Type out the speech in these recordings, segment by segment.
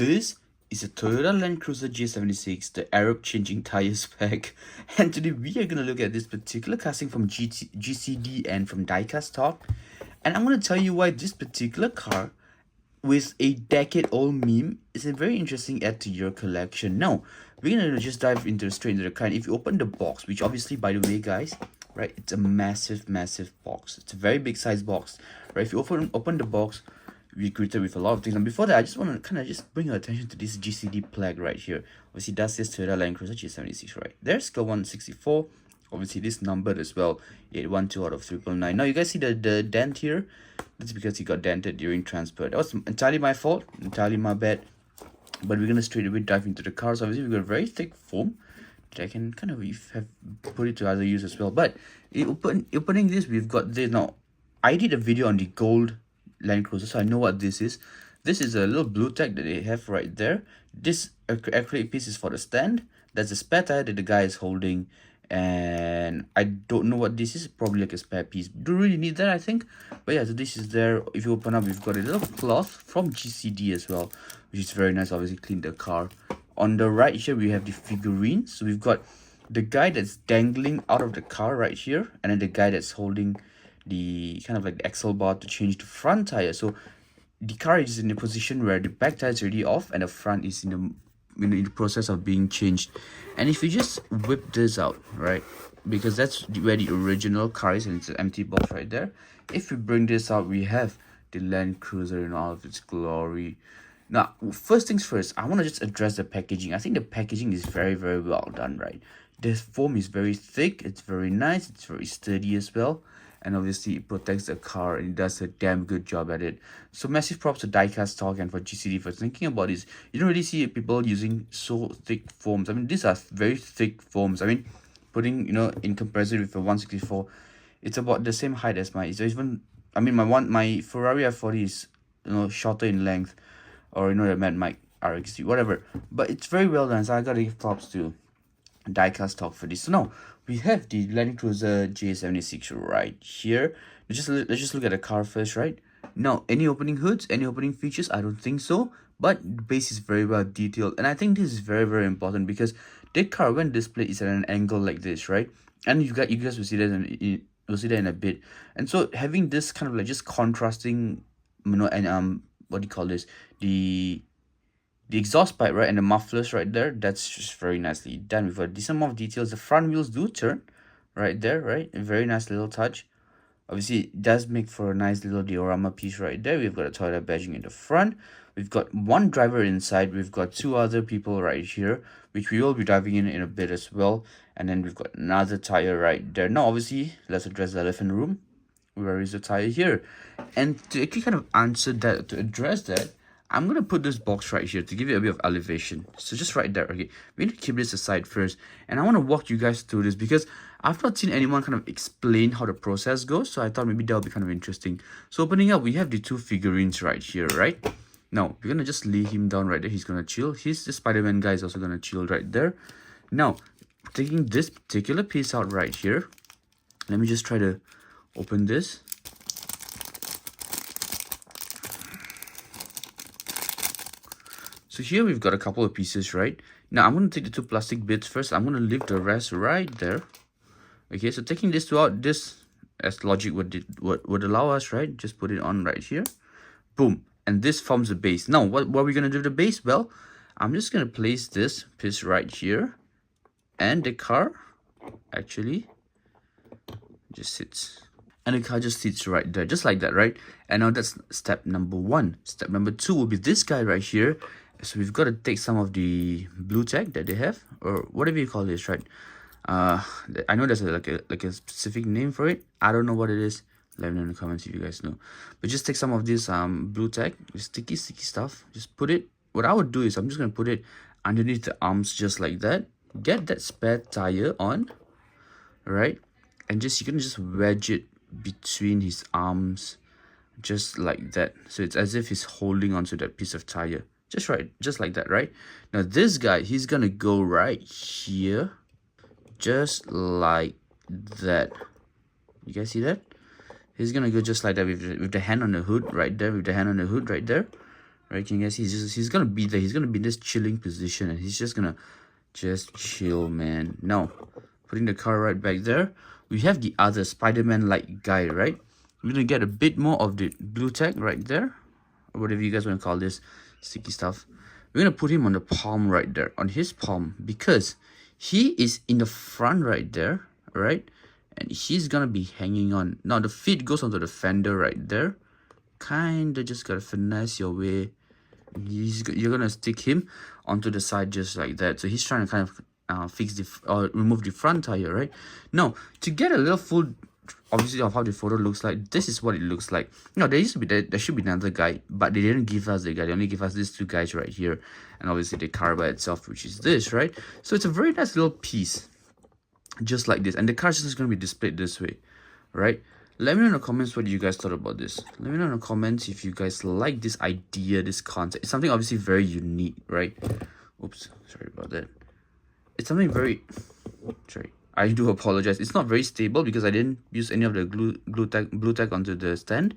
This is a Toyota Land Cruiser J76, the Arab changing tires pack. And today we are going to look at this particular casting from GCD and from Diecast Talk. And I'm going to tell you why this particular car with a decade-old meme is a very interesting add to your collection. Now, we're going to just dive straight into the car. And if you open the box, which obviously, by the way, guys, right, it's a massive box. It's a very big size box, right? If you open the box, we greeted with a lot of things. And before that, I just want to kind of just bring your attention to this GCD flag right here. Obviously, that's this Toyota Land Cruiser J76, right? There's scale 164. Obviously, this numbered as well, 812 out of 399. Now, you guys see the dent here? That's because he got dented during transport. That was entirely my fault, entirely my bad. But we're going to straight away dive into the car. So, obviously, we've got a very thick foam that I can kind of have put it to other use as well. But opening this, we've got this. Now, I did a video on the gold Land Cruiser, so I know what this is. This is a little blue tag that they have right there. This acrylic piece is for the stand. That's a spare tire that the guy is holding, and I don't know what this is. Probably like a spare piece. Don't really need that, I think. But yeah, so this is there. If you open up, we've got a little cloth from GCD as well, which is very nice. Obviously, clean the car. On the right here, we have the figurines. So we've got the guy that's dangling out of the car right here, and then the guy that's holding the kind of like the axle bar to change the front tire. So the car is in a position where the back tire is already off and the front is in the process of being changed. And if you just whip this out, right, because that's where the original car is, and it's an empty box right there. If we bring this out, we have the Land Cruiser in all of its glory. Now, first things first, I want to just address the packaging. I think the packaging is very well done, right? The foam is very thick, it's very nice, it's very sturdy as well. And obviously, it protects the car and it does a damn good job at it. So, massive props to Diecast Talk and for GCD for thinking about this. You don't really see people using so thick foams. I mean, these are very thick foams. I mean, putting, in comparison with a 164, it's about the same height as mine. So even, I mean, my Ferrari F40 is, shorter in length. Or, the Mad Mike RX, whatever. But it's very well done. So, I gotta give props to Diecast Talk for this. So now we have the Land Cruiser J76 right here. Let's just look at the car first, right? Now, any opening hoods, any opening features? I don't think so. But the base is very well detailed, and I think this is very important because the car, when displayed, is at an angle like this, right? And you guys will see that in a bit. And so having this kind of like just contrasting, and what do you call this? The exhaust pipe, right, and the mufflers right there, that's just very nicely done with a decent amount of details. The front wheels do turn right there, right? A very nice little touch. Obviously, it does make for a nice little diorama piece right there. We've got a Toyota badging in the front. We've got one driver inside. We've got two other people right here, which we will be diving in a bit as well. And then we've got another tire right there. Now, obviously, let's address the elephant room. Where is the tire here? And to actually kind of answer that, to address that, I'm going to put this box right here to give you a bit of elevation. So just right there, okay? We need to keep this aside first. And I want to walk you guys through this because I've not seen anyone kind of explain how the process goes. So I thought maybe that would be kind of interesting. So opening up, we have the two figurines right here, right? Now, we're going to just lay him down right there. He's going to chill. The Spider-Man guy is also going to chill right there. Now, taking this particular piece out right here. Let me just try to open this. So here we've got a couple of pieces, right? Now I'm going to take the two plastic bits first. I'm going to leave the rest right there. Okay, so taking this two out, this as logic would allow us, right? Just put it on right here. Boom. And this forms the base. Now, what are we going to do with the base? Well, I'm just going to place this piece right here. And the car actually just sits. And the car just sits right there, just like that, right? And now that's step number one. Step number two will be this guy right here. So we've got to take some of the blue tag that they have, or whatever you call this, right? I know there's like a specific name for it. I don't know what it is. Let me know in the comments if you guys know. But just take some of this blue tag, sticky stuff. Just put it. What I would do is I'm just gonna put it underneath the arms, just like that. Get that spare tire on, right? And you can just wedge it between his arms, just like that. So it's as if he's holding onto that piece of tire. Just like that, right? Now this guy, he's gonna go right here, just like that. You guys see that? He's gonna go just like that with the hand on the hood right there, Right, can you guys see? He's gonna be there. He's gonna be in this chilling position, and he's just gonna chill, man. Now, putting the car right back there, we have the other Spider-Man like guy, right? We're gonna get a bit more of the blue tag right there, or whatever you guys want to call this sticky stuff. We're gonna put him on the palm right there, on his palm, because he is in the front right there, right? And he's gonna be hanging on. Now the feet goes onto the fender right there. Kinda just gotta finesse your way. You're gonna stick him onto the side just like that. So he's trying to kind of fix the remove the front tire, right? Now to get a little full, obviously, of how the photo looks like, this is what it looks like. No, there should be another guy, but they didn't give us the guy. They only give us these two guys right here, and obviously the car by itself, which is this, right? So it's a very nice little piece, just like this, and the car is just gonna be displayed this way, right? Let me know in the comments what you guys thought about this. Let me know in the comments if you guys like this idea, this concept. It's something obviously very unique, right? Oops, sorry about that. It's something very... Sorry, I do apologize. It's not very stable because I didn't use any of the blue tag onto the stand.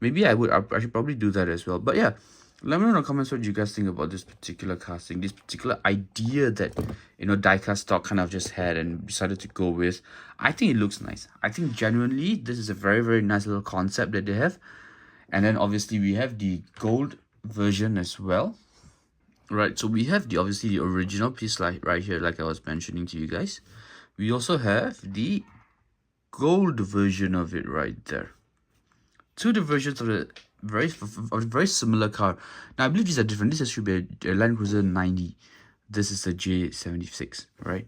Maybe I should probably do that as well. But yeah, let me know in the comments what you guys think about this particular casting, this particular idea that, you know, Diecast Talk kind of just had and decided to go with. I think it looks nice. I think genuinely this is a very, very nice little concept that they have. And then obviously we have the gold version as well. Right, so we have obviously the original piece right here, like I was mentioning to you guys. We also have the gold version of it right there. Two the versions of the very similar car. Now I believe these are different. This should be a Land Cruiser 90. This is a J76, right?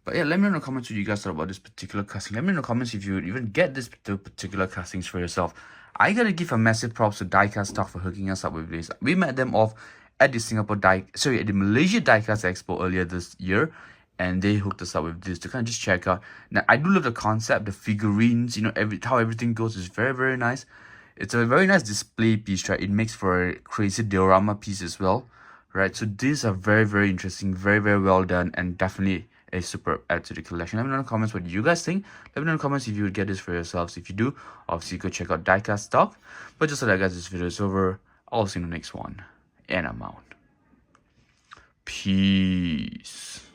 But yeah, let me know in the comments what you guys thought about this particular casting. Let me know in the comments if you would even get this particular castings for yourself. I gotta give a massive props to Diecast Talk for hooking us up with this. We met them off at the at the Malaysia Diecast Expo earlier this year, and they hooked us up with this to kind of just check out. Now I do love the concept, the figurines, you know, how everything goes is very, very nice. It's a very nice display piece, right? It makes for a crazy diorama piece as well, right? So these are very, very interesting, very, very well done, and definitely a super add to the collection. Let me know in the comments what you guys think. Let me know in the comments if you would get this for yourselves. If you do, obviously go check out Diecast Talk. But just so that, guys, this video is over. I'll see you in the next one, and I'm out. Peace.